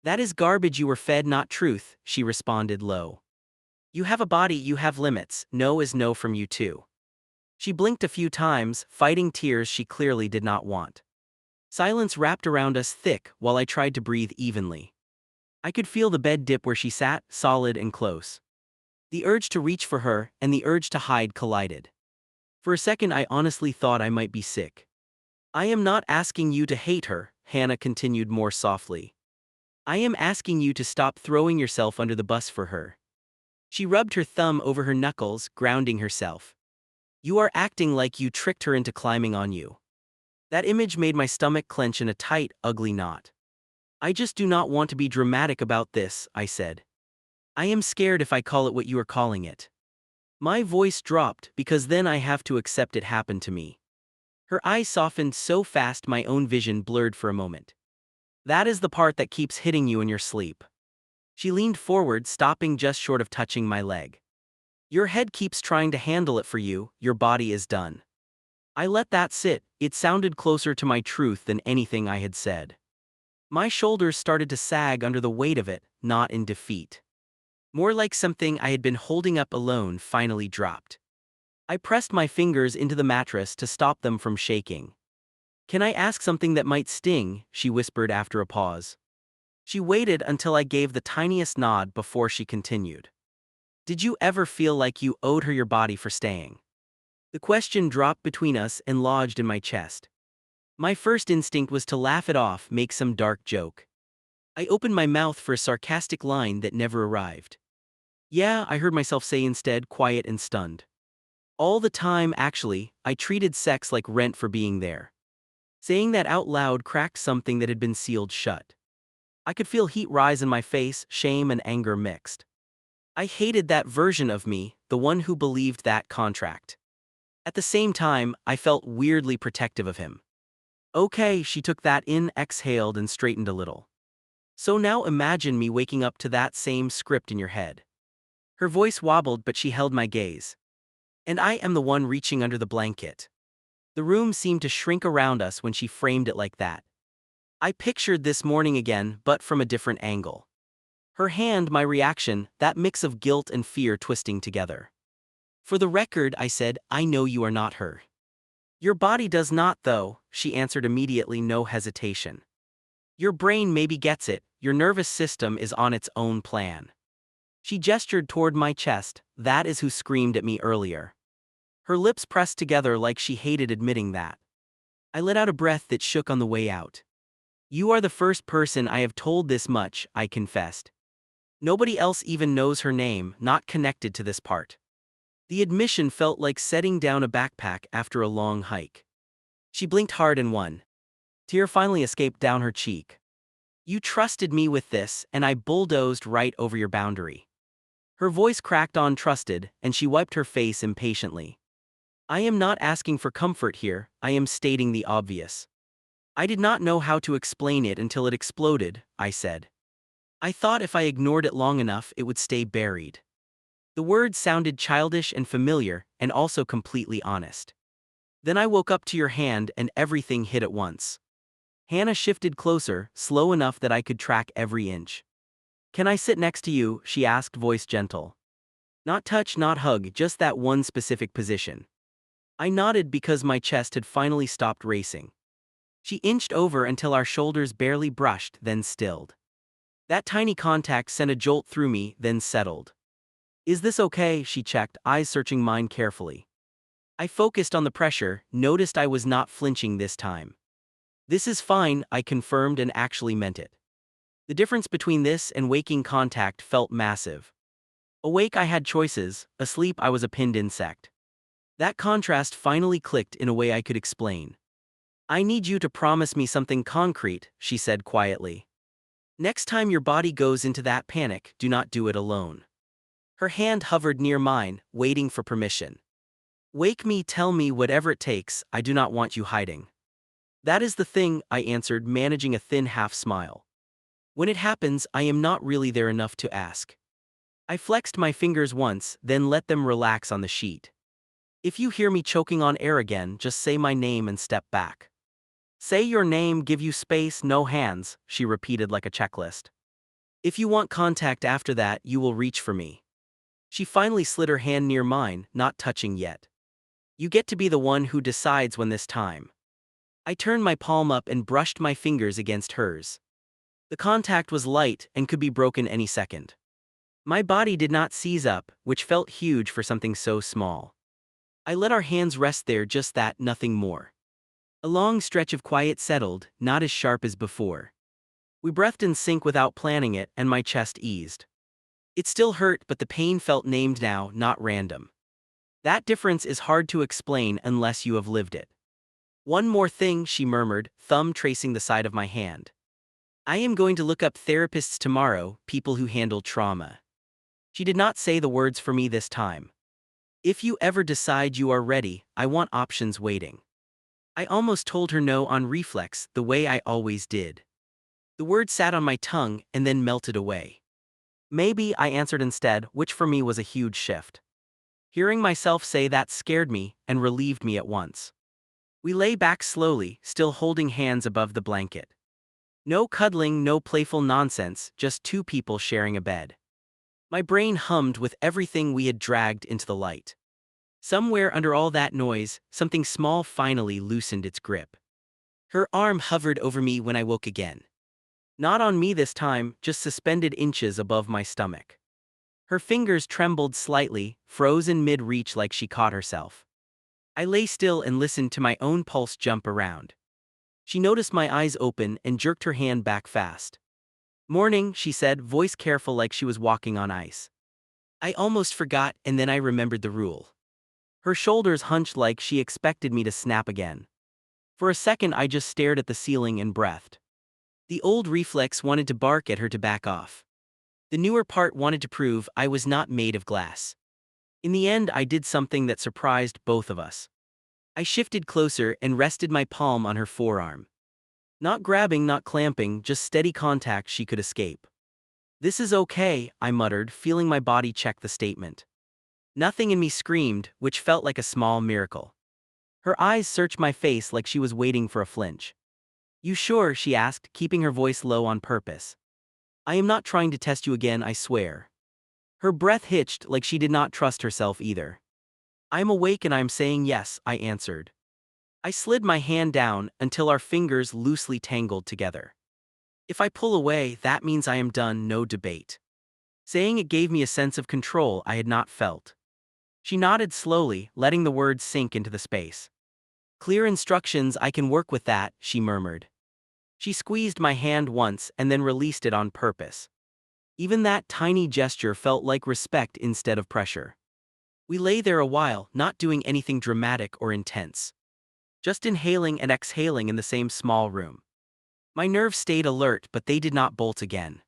That is garbage you were fed, not truth, she responded low. You have a body, you have limits, no is no from you too. She blinked a few times, fighting tears she clearly did not want. Silence wrapped around us thick while I tried to breathe evenly. I could feel the bed dip where she sat, solid and close. The urge to reach for her and the urge to hide collided. For a second I honestly thought I might be sick. I am not asking you to hate her, Hannah continued more softly. I am asking you to stop throwing yourself under the bus for her. She rubbed her thumb over her knuckles, grounding herself. You are acting like you tricked her into climbing on you. That image made my stomach clench in a tight, ugly knot. I just do not want to be dramatic about this, I said. I am scared if I call it what you are calling it. My voice dropped because then I have to accept it happened to me. Her eyes softened so fast my own vision blurred for a moment. That is the part that keeps hitting you in your sleep. She leaned forward, stopping just short of touching my leg. Your head keeps trying to handle it for you, your body is done. I let that sit, it sounded closer to my truth than anything I had said. My shoulders started to sag under the weight of it, not in defeat. More like something I had been holding up alone finally dropped. I pressed my fingers into the mattress to stop them from shaking. Can I ask something that might sting? She whispered after a pause. She waited until I gave the tiniest nod before she continued. Did you ever feel like you owed her your body for staying? The question dropped between us and lodged in my chest. My first instinct was to laugh it off, make some dark joke. I opened my mouth for a sarcastic line that never arrived. Yeah, I heard myself say instead, quiet and stunned. All the time, actually, I treated sex like rent for being there. Saying that out loud cracked something that had been sealed shut. I could feel heat rise in my face, shame and anger mixed. I hated that version of me, the one who believed that contract. At the same time, I felt weirdly protective of him. Okay, she took that in, exhaled and straightened a little. So now imagine me waking up to that same script in your head. Her voice wobbled, but she held my gaze. And I am the one reaching under the blanket. The room seemed to shrink around us when she framed it like that. I pictured this morning again, but from a different angle. Her hand, my reaction, that mix of guilt and fear twisting together. For the record, I said, I know you are not her. Your body does not, though, she answered immediately, no hesitation. Your brain maybe gets it, your nervous system is on its own plan. She gestured toward my chest, that is who screamed at me earlier. Her lips pressed together like she hated admitting that. I let out a breath that shook on the way out. You are the first person I have told this much, I confessed. Nobody else even knows her name, not connected to this part. The admission felt like setting down a backpack after a long hike. She blinked hard and one tear finally escaped down her cheek. You trusted me with this, and I bulldozed right over your boundary. Her voice cracked on trusted, and she wiped her face impatiently. I am not asking for comfort here, I am stating the obvious. I did not know how to explain it until it exploded, I said. I thought if I ignored it long enough it would stay buried. The words sounded childish and familiar, and also completely honest. Then I woke up to your hand and everything hit at once. Hannah shifted closer, slow enough that I could track every inch. Can I sit next to you? She asked, voice gentle. Not touch, not hug, just that one specific position. I nodded because my chest had finally stopped racing. She inched over until our shoulders barely brushed, then stilled. That tiny contact sent a jolt through me, then settled. Is this okay? She checked, eyes searching mine carefully. I focused on the pressure, noticed I was not flinching this time. This is fine, I confirmed and actually meant it. The difference between this and waking contact felt massive. Awake I had choices, asleep I was a pinned insect. That contrast finally clicked in a way I could explain. I need you to promise me something concrete, she said quietly. Next time your body goes into that panic, do not do it alone. Her hand hovered near mine, waiting for permission. Wake me, tell me whatever it takes, I do not want you hiding. That is the thing, I answered, managing a thin half smile. When it happens, I am not really there enough to ask. I flexed my fingers once, then let them relax on the sheet. If you hear me choking on air again, just say my name and step back. Say your name, give you space, no hands, she repeated like a checklist. If you want contact after that, you will reach for me. She finally slid her hand near mine, not touching yet. You get to be the one who decides when this time. I turned my palm up and brushed my fingers against hers. The contact was light and could be broken any second. My body did not seize up, which felt huge for something so small. I let our hands rest there, just that, nothing more. A long stretch of quiet settled, not as sharp as before. We breathed in sync without planning it, and my chest eased. It still hurt, but the pain felt named now, not random. That difference is hard to explain unless you have lived it. One more thing, she murmured, thumb tracing the side of my hand. I am going to look up therapists tomorrow, people who handle trauma. She did not say the words for me this time. If you ever decide you are ready, I want options waiting. I almost told her no on reflex, the way I always did. The word sat on my tongue and then melted away. Maybe, I answered instead, which for me was a huge shift. Hearing myself say that scared me and relieved me at once. We lay back slowly, still holding hands above the blanket. No cuddling, no playful nonsense, just two people sharing a bed. My brain hummed with everything we had dragged into the light. Somewhere under all that noise, something small finally loosened its grip. Her arm hovered over me when I woke again. Not on me this time, just suspended inches above my stomach. Her fingers trembled slightly, frozen mid-reach like she caught herself. I lay still and listened to my own pulse jump around. She noticed my eyes open and jerked her hand back fast. Morning, she said, voice careful like she was walking on ice. I almost forgot, and then I remembered the rule. Her shoulders hunched like she expected me to snap again. For a second I just stared at the ceiling and breathed. The old reflex wanted to bark at her to back off. The newer part wanted to prove I was not made of glass. In the end, I did something that surprised both of us. I shifted closer and rested my palm on her forearm. Not grabbing, not clamping, just steady contact she could escape. This is okay, I muttered, feeling my body check the statement. Nothing in me screamed, which felt like a small miracle. Her eyes searched my face like she was waiting for a flinch. You sure? She asked, keeping her voice low on purpose. I am not trying to test you again, I swear. Her breath hitched like she did not trust herself either. I am awake and I am saying yes, I answered. I slid my hand down until our fingers loosely tangled together. If I pull away, that means I am done, no debate. Saying it gave me a sense of control I had not felt. She nodded slowly, letting the words sink into the space. Clear instructions, I can work with that, she murmured. She squeezed my hand once and then released it on purpose. Even that tiny gesture felt like respect instead of pressure. We lay there a while, not doing anything dramatic or intense. Just inhaling and exhaling in the same small room. My nerves stayed alert, but they did not bolt again.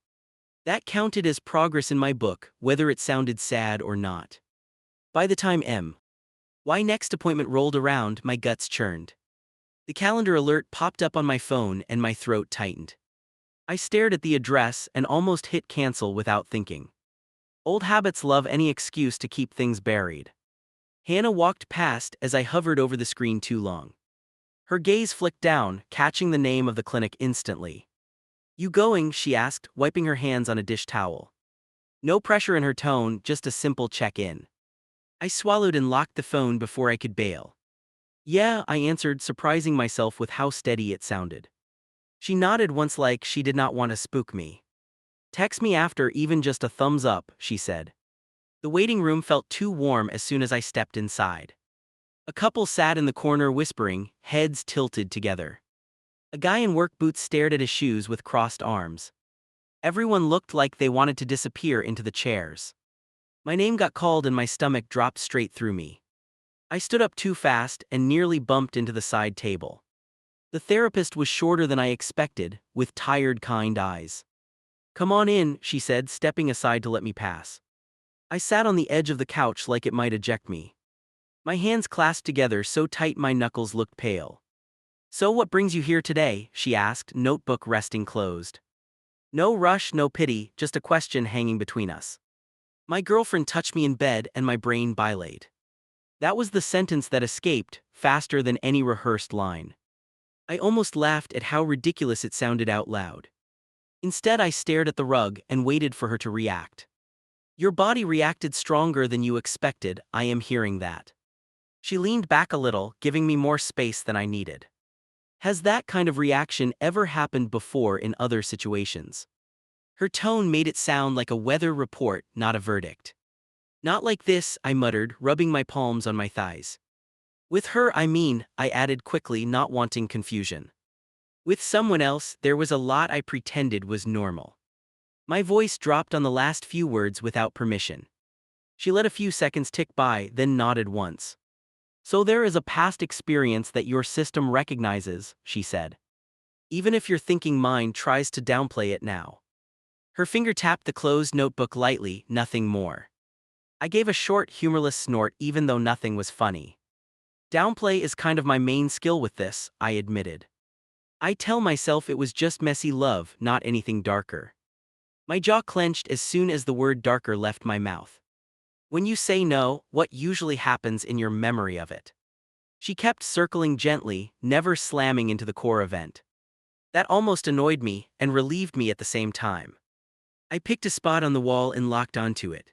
That counted as progress in my book, whether it sounded sad or not. By the time my next appointment rolled around, my guts churned. The calendar alert popped up on my phone and my throat tightened. I stared at the address and almost hit cancel without thinking. Old habits love any excuse to keep things buried. Hannah walked past as I hovered over the screen too long. Her gaze flicked down, catching the name of the clinic instantly. You going? She asked, wiping her hands on a dish towel. No pressure in her tone, just a simple check-in. I swallowed and locked the phone before I could bail. Yeah, I answered, surprising myself with how steady it sounded. She nodded once like she did not want to spook me. Text me after, even just a thumbs up, she said. The waiting room felt too warm as soon as I stepped inside. A couple sat in the corner whispering, heads tilted together. A guy in work boots stared at his shoes with crossed arms. Everyone looked like they wanted to disappear into the chairs. My name got called and my stomach dropped straight through me. I stood up too fast and nearly bumped into the side table. The therapist was shorter than I expected, with tired, kind eyes. Come on in, she said, stepping aside to let me pass. I sat on the edge of the couch like it might eject me. My hands clasped together so tight my knuckles looked pale. So what brings you here today? She asked, notebook resting closed. No rush, no pity, just a question hanging between us. My girlfriend touched me in bed and my brain dilated. That was the sentence that escaped, faster than any rehearsed line. I almost laughed at how ridiculous it sounded out loud. Instead, I stared at the rug and waited for her to react. Your body reacted stronger than you expected, I am hearing that. She leaned back a little, giving me more space than I needed. Has that kind of reaction ever happened before in other situations? Her tone made it sound like a weather report, not a verdict. Not like this, I muttered, rubbing my palms on my thighs. With her, I added quickly, not wanting confusion. With someone else, there was a lot I pretended was normal. My voice dropped on the last few words without permission. She let a few seconds tick by, then nodded once. So there is a past experience that your system recognizes, she said. Even if your thinking mind tries to downplay it now. Her finger tapped the closed notebook lightly, nothing more. I gave a short, humorless snort even though nothing was funny. Downplay is kind of my main skill with this, I admitted. I tell myself it was just messy love, not anything darker. My jaw clenched as soon as the word darker left my mouth. When you say no, what usually happens in your memory of it? She kept circling gently, never slamming into the core event. That almost annoyed me and relieved me at the same time. I picked a spot on the wall and locked onto it.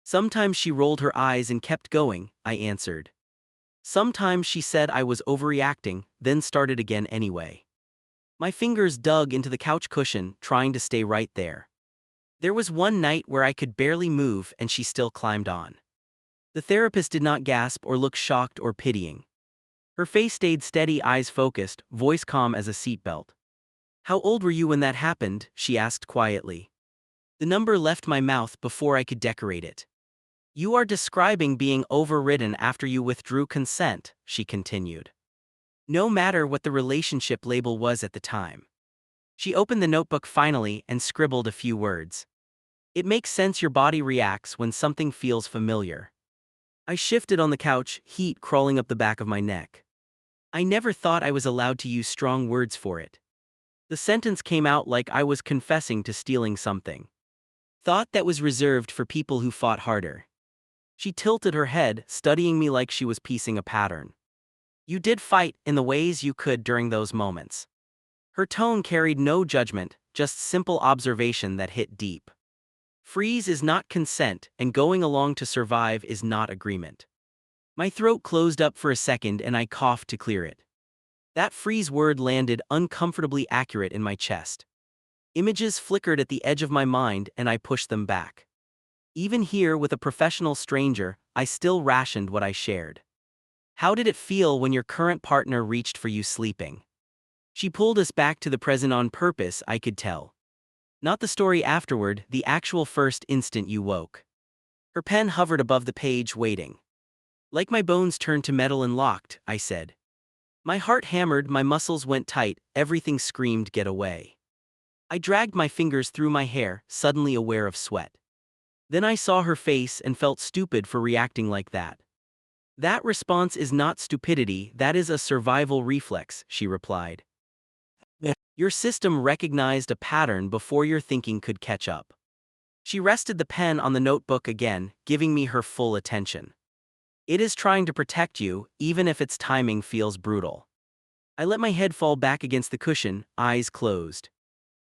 Sometimes she rolled her eyes and kept going, I answered. Sometimes she said I was overreacting, then started again anyway. My fingers dug into the couch cushion, trying to stay right there. There was one night where I could barely move and she still climbed on. The therapist did not gasp or look shocked or pitying. Her face stayed steady, eyes focused, voice calm as a seatbelt. How old were you when that happened? She asked quietly. The number left my mouth before I could decorate it. You are describing being overridden after you withdrew consent, she continued. No matter what the relationship label was at the time. She opened the notebook finally and scribbled a few words. It makes sense your body reacts when something feels familiar. I shifted on the couch, heat crawling up the back of my neck. I never thought I was allowed to use strong words for it. The sentence came out like I was confessing to stealing something. Thought that was reserved for people who fought harder. She tilted her head, studying me like she was piecing a pattern. You did fight in the ways you could during those moments. Her tone carried no judgment, just simple observation that hit deep. Freeze is not consent, and going along to survive is not agreement. My throat closed up for a second and I coughed to clear it. That freeze word landed uncomfortably accurate in my chest. Images flickered at the edge of my mind and I pushed them back. Even here with a professional stranger, I still rationed what I shared. How did it feel when your current partner reached for you sleeping? She pulled us back to the present on purpose, I could tell. Not the story afterward, the actual first instant you woke. Her pen hovered above the page, waiting. Like my bones turned to metal and locked, I said. My heart hammered, my muscles went tight, everything screamed get away. I dragged my fingers through my hair, suddenly aware of sweat. Then I saw her face and felt stupid for reacting like that. That response is not stupidity, that is a survival reflex, she replied. Your system recognized a pattern before your thinking could catch up. She rested the pen on the notebook again, giving me her full attention. It is trying to protect you, even if its timing feels brutal. I let my head fall back against the cushion, eyes closed.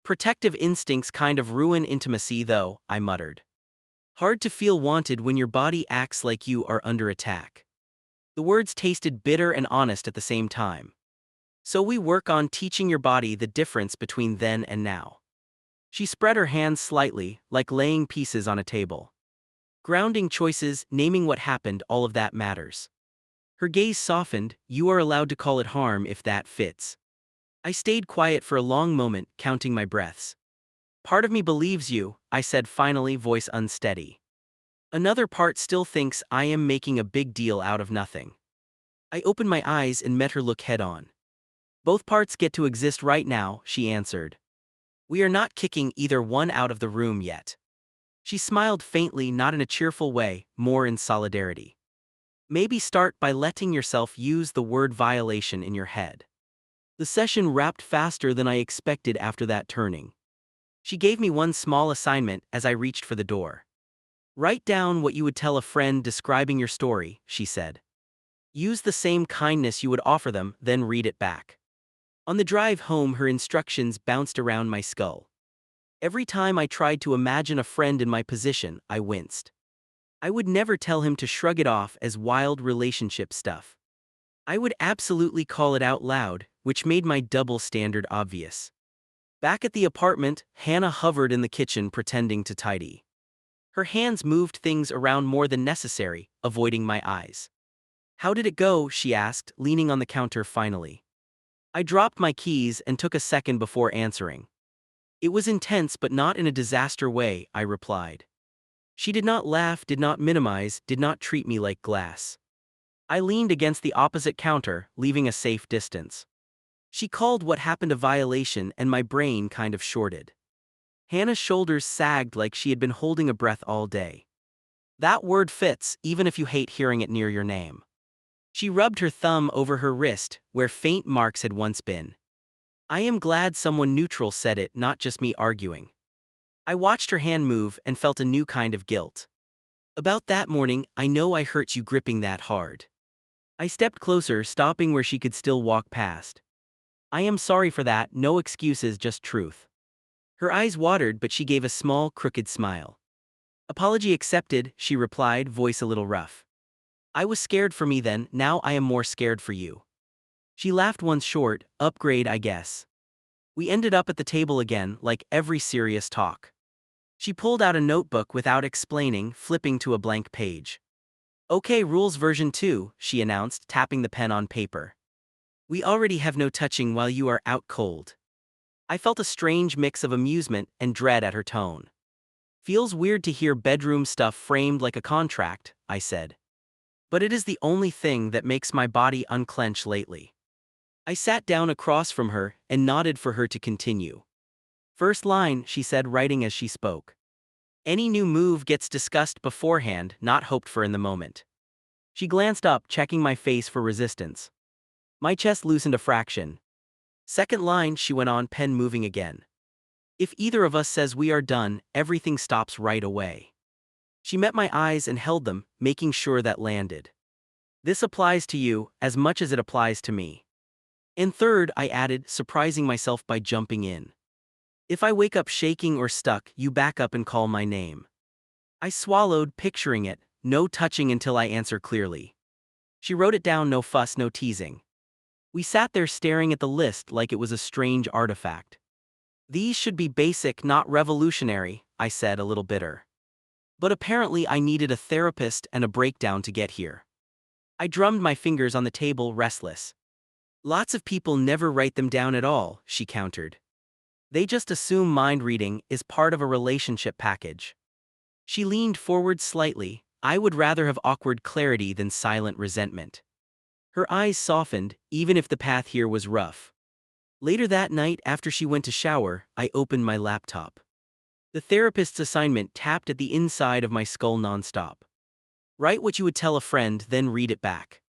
Protective instincts kind of ruin intimacy though, I muttered. Hard to feel wanted when your body acts like you are under attack. The words tasted bitter and honest at the same time. So we work on teaching your body the difference between then and now. She spread her hands slightly, like laying pieces on a table. Grounding choices, naming what happened, all of that matters. Her gaze softened, you are allowed to call it harm if that fits. I stayed quiet for a long moment, counting my breaths. Part of me believes you, I said finally, voice unsteady. Another part still thinks I am making a big deal out of nothing. I opened my eyes and met her look head on. Both parts get to exist right now, she answered. We are not kicking either one out of the room yet. She smiled faintly, not in a cheerful way, more in solidarity. Maybe start by letting yourself use the word violation in your head. The session wrapped faster than I expected after that turning. She gave me one small assignment as I reached for the door. Write down what you would tell a friend describing your story, she said. Use the same kindness you would offer them, then read it back. On the drive home, her instructions bounced around my skull. Every time I tried to imagine a friend in my position, I winced. I would never tell him to shrug it off as wild relationship stuff. I would absolutely call it out loud, which made my double standard obvious. Back at the apartment, Hannah hovered in the kitchen pretending to tidy. Her hands moved things around more than necessary, avoiding my eyes. How did it go? She asked, leaning on the counter finally. I dropped my keys and took a second before answering. It was intense but not in a disaster way, I replied. She did not laugh, did not minimize, did not treat me like glass. I leaned against the opposite counter, leaving a safe distance. She called what happened a violation and my brain kind of shorted. Hannah's shoulders sagged like she had been holding a breath all day. That word fits, even if you hate hearing it near your name. She rubbed her thumb over her wrist, where faint marks had once been. I am glad someone neutral said it, not just me arguing. I watched her hand move and felt a new kind of guilt. About that morning, I know I hurt you gripping that hard. I stepped closer, stopping where she could still walk past. I am sorry for that, no excuses, just truth. Her eyes watered, but she gave a small, crooked smile. Apology accepted, she replied, voice a little rough. I was scared for me then, now I am more scared for you. She laughed once short, upgrade I guess. We ended up at the table again, like every serious talk. She pulled out a notebook without explaining, flipping to a blank page. Okay, rules version 2, she announced, tapping the pen on paper. We already have no touching while you are out cold. I felt a strange mix of amusement and dread at her tone. Feels weird to hear bedroom stuff framed like a contract, I said. But it is the only thing that makes my body unclench lately. I sat down across from her and nodded for her to continue. First line, she said, writing as she spoke. Any new move gets discussed beforehand, not hoped for in the moment. She glanced up, checking my face for resistance. My chest loosened a fraction. Second line, she went on, pen moving again. If either of us says we are done, everything stops right away. She met my eyes and held them, making sure that landed. This applies to you, as much as it applies to me. And third, I added, surprising myself by jumping in. If I wake up shaking or stuck, you back up and call my name. I swallowed, picturing it, no touching until I answer clearly. She wrote it down, no fuss, no teasing. We sat there staring at the list like it was a strange artifact. These should be basic, not revolutionary, I said, a little bitter. But apparently I needed a therapist and a breakdown to get here. I drummed my fingers on the table, restless. Lots of people never write them down at all, she countered. They just assume mind reading is part of a relationship package. She leaned forward slightly. I would rather have awkward clarity than silent resentment. Her eyes softened, even if the path here was rough. Later that night, after she went to shower, I opened my laptop. The therapist's assignment tapped at the inside of my skull nonstop. Write what you would tell a friend, then read it back.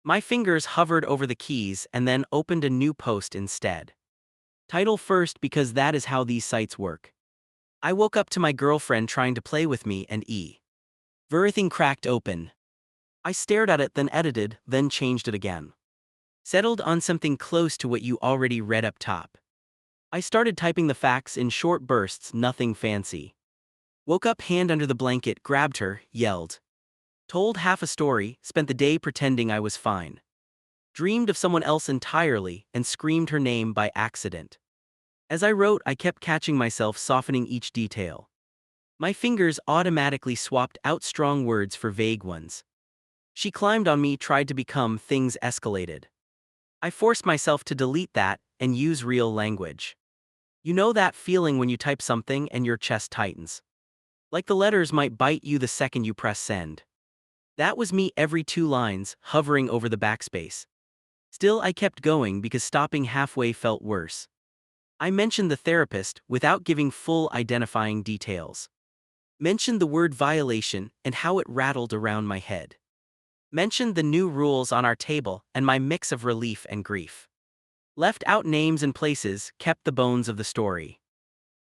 My fingers hovered over the keys and then opened a new post instead. Title first, because that is how these sites work. I woke up to my girlfriend trying to play with me and everything cracked open. I stared at it, then edited, then changed it again. Settled on something close to what you already read up top. I started typing the facts in short bursts, nothing fancy. Woke up, hand under the blanket, grabbed her, yelled. Told half a story, spent the day pretending I was fine. Dreamed of someone else entirely, and screamed her name by accident. As I wrote, I kept catching myself softening each detail. My fingers automatically swapped out strong words for vague ones. She climbed on me, tried to become, things escalated. I forced myself to delete that and use real language. You know that feeling when you type something and your chest tightens? Like the letters might bite you the second you press send. That was me every 2 lines, hovering over the backspace. Still, I kept going because stopping halfway felt worse. I mentioned the therapist without giving full identifying details. Mentioned the word violation and how it rattled around my head. Mentioned the new rules on our table and my mix of relief and grief. Left out names and places, kept the bones of the story.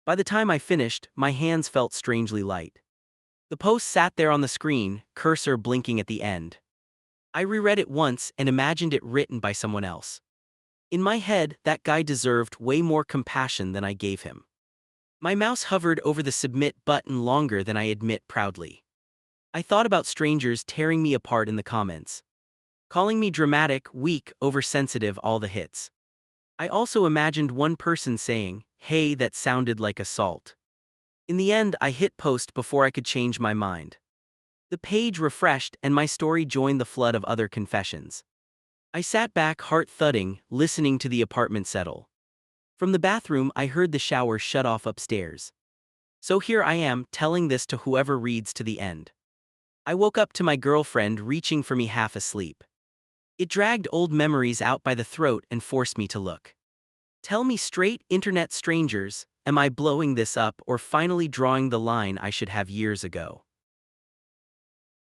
By the time I finished, my hands felt strangely light. The post sat there on the screen, cursor blinking at the end. I reread it once and imagined it written by someone else. In my head, that guy deserved way more compassion than I gave him. My mouse hovered over the submit button longer than I admit proudly. I thought about strangers tearing me apart in the comments. Calling me dramatic, weak, oversensitive, all the hits. I also imagined one person saying, "Hey, that sounded like assault." In the end, I hit post before I could change my mind. The page refreshed and my story joined the flood of other confessions. I sat back, heart thudding, listening to the apartment settle. From the bathroom, I heard the shower shut off upstairs. So here I am, telling this to whoever reads to the end. I woke up to my girlfriend reaching for me half asleep. It dragged old memories out by the throat and forced me to look. Tell me straight, internet strangers, am I blowing this up or finally drawing the line I should have years ago?